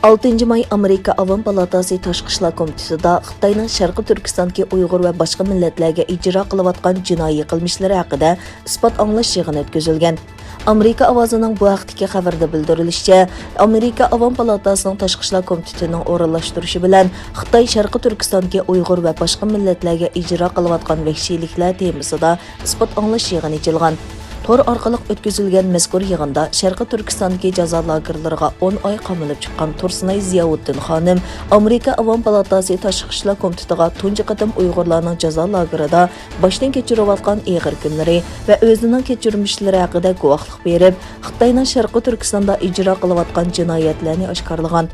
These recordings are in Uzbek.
6 may Amerika Avam Palatası Tashqi ishlar komitetida Xitoyning Sharqi Turkistondagi Uyg'ur va boshqa millatlarga ijro qilayotgan jinoiy qilmishlari haqida isbot anglash yig'ini o'tkazilgan. Amerika ovozining bu haqdagi xabarda bildirilishicha, Amerika Avam Palatasining Tashqi ishlar komitetining o'rinlashtirishi bilan Xitoy Sharqi Turkistondagi Uyg'ur va boshqa millatlarga ijro qilayotgan vahshiyliklar temasida isbot anglash yig'ini ochilgan. Tor orqali o'tkazilgan mazkur yig'inda Sharqi Turkistondagi jazo lagerlariga 10 oy qamalib chiqqan Tursunay Ziyovuddin xonim Amerika Avam Palatasi Tashqi ishlar komitetiga tunji qatim Uyg'urlarning jazo lagerida boshdan kechirayotgan ig'ir kunlari va o'zining kechirmishlari haqida guvohlik berib, Xitoyning Sharqi Turkistonda ijro qilayotgan jinoyatlarni oshkorlagan.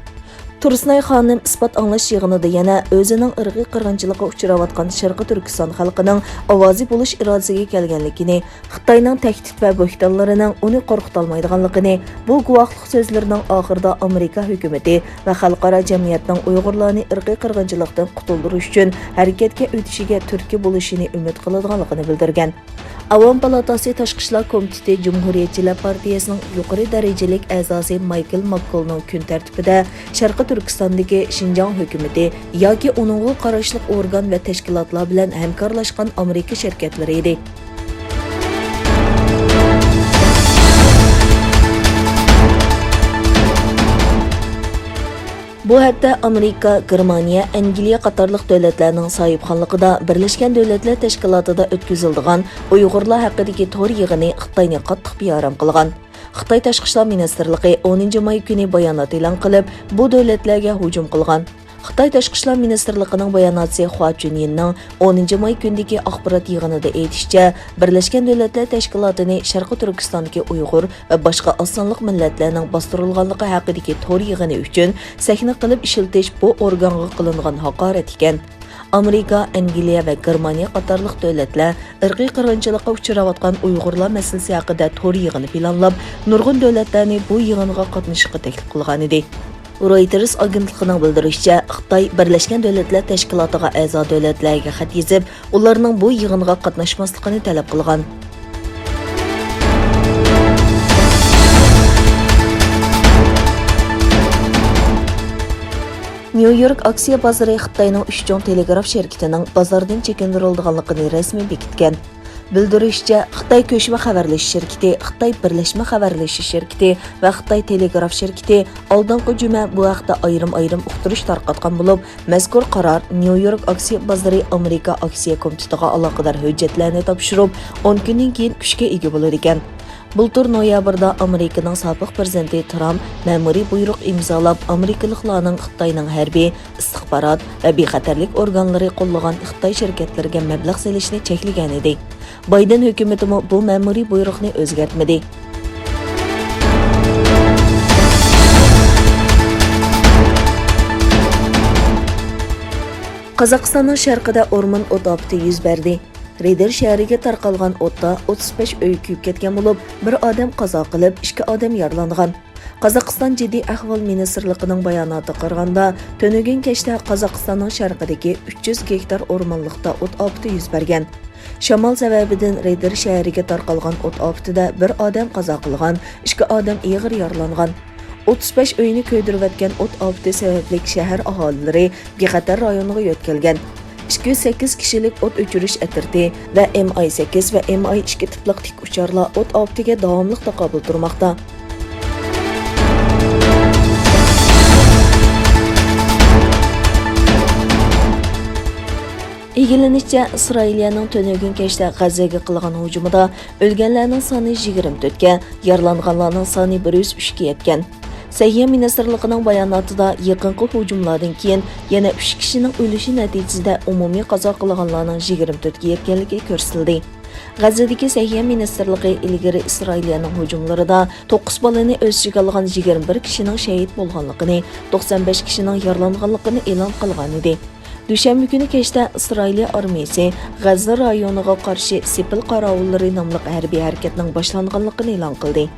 Tursunay xonim isbot anglash yig'inida yana o'zining irqiy qirg'inchilikqa uchrayotgan Sharqi Turkiston xalqining ovozi bo'lish irodasiga kelganligini, Xitoyning tahdid va bo'htonlarining uni qo'rqitolmaydiganligini, bu guvohlik so'zlarining oxirida Amerika hukumatı va xalqaro jamiyatning Uyg'urlarni irqiy qirg'inchilikdan qutuldirish uchun harakatga o'tishiga turtki bo'lishini umid qiladiganligini bildirgan. Avam Palatasi Tashqi ishlar komiteti Cumhuriyetçiler Partiyasining yuqori darajalik a'zosi Michael McCallning kun tartibida Sharqi Turkistondagi Xinjiang hukumati yoki uningga qarashli organ va tashkilotlar bilan hamkorlashgan Amerika shirkatlari edi. Bu haqda Amerika, Germaniya, Angliya qatorliq davlatlarning sohibxonligida Birlashgan Davlatlar Tashkilotida o'tkaziladigan Uyg'urlar haqidagi tor yig'ini Xitoyni qattiq beyaram qilgan. Xitoy Tashqi ishlar ministrligi 10 may kuni bayonot e'lon qilib, bu davlatlarga hujum qilgan. Xitoy Tashqi ishlar ministrligining bayonotchisi Hua Chunyinning 10 may kundagi axborot yig'inida aytishicha, Birlashgan Davlatlar Tashkilotini Sharqi Turkistondagi Uyg'ur va boshqa osonliq millatlarning bostirilganligi haqidagi tor yig'ini uchun sahna qilib ishiltish bu organga qilingan haqorat ekan. Amerika, Angliya va Germaniya qatorliq davlatlar irqiy qirg'inchilikqa uchrayotgan Uyg'urlar masalasi haqida tor yig'ini planlab, nurg'un davlatlarni bu yig'inga qatnashishga taklif qilgan edi. Reuters agentligining bildirishicha, Xitoy Birlashgan Davlatlar Tashkilotiga a'zo davlatlarga xat yozib, ularning bu yig'inga qatnashmasligini talab qilgan. New York aksiya bozori Xitoyning 3 chong telegraf shirkatining bozordan chekindirilganligini rasmiy bekitgan. Bildirishicha, Xitoy ko'chma xabarlash shirkati, Xitoy birlashma xabarlashish shirkati va Xitoy telegraf shirkati oldingi juma bu haqda ayrim uqtirish tarqatgan bo'lib, mazkur qaror New York aksiya bozori Amerika aksiya komitetiga aloqador hujjatlarni topshirib, 10 kundan keyin kuchga ega bo'lar ekan. Bultur noyabrda Amerikaning sobiq prezidenti Trump ma'muriy buyruq imzolab, Amerikaliklarning Xitoyning harbiy, istixborot va bexatarlik organlari qo'llagan Xitoy shirkatlariga mablag' solishni cheklagan edi. Bayden hukumati bu ma'muriy buyruqni o'zgartmadi. Qozog'istonning sharqida o'rmon o't ofati yuz berdi. Reyder shahriga tarqalgan o'tda 35 uy kuyib ketgan bo'lib, bir odam qazo qilib, 2 odam yaralangan. Qozog'iston jiddiy ahvol ministrligining bayonotiga qaraganda, to'nugin kechda Qozog'istonning sharqidagi 300 gektar o'rmonlikda o't ofati yuz bergan. Shamol sababidan Reyder shahriga tarqalgan o't ofatida bir odam qazo qilgan, 2 odam og'ir yaralangan. 35 uyni kuydirayotgan o't ofati sababli shahar aholilari bexatar rayoniga yo'tkalgan. 208 kishilik o't o'chirish atirti va Mi-8 va Mi-2 tipli tik ucharlar o't ofatiga davomli taqobil turmoqda. Egilinishcha, Isroiliyaning to'nugin kechda G'azzaga qilgan hujumida o'lganlarning soni 24 ga, yaralanganlarning soni 103 ga yetgan. Səhiyyə Ministerligining bayonotida yaqinqi hujumlardan keyin yana 3 kishining o'lishi natijasida umumiy qazo qilganlarning 24 ga yetganligi ko'rsatildi. G'azzadagi Səhiyyə Ministerligi ilgari Isroiliyaning hujumlarida 9 bolani o'z ichiga olgan 21 kishining shahid bo'lganligini, 95 kishining yaralanganligini e'lon qilgan edi. Dushanba kuni kechda Isroiliya armiyasi G'azza rayoniga qarshi Sepil qorovullari nomli harbiy harakatning boshlanganligini e'lon qildi.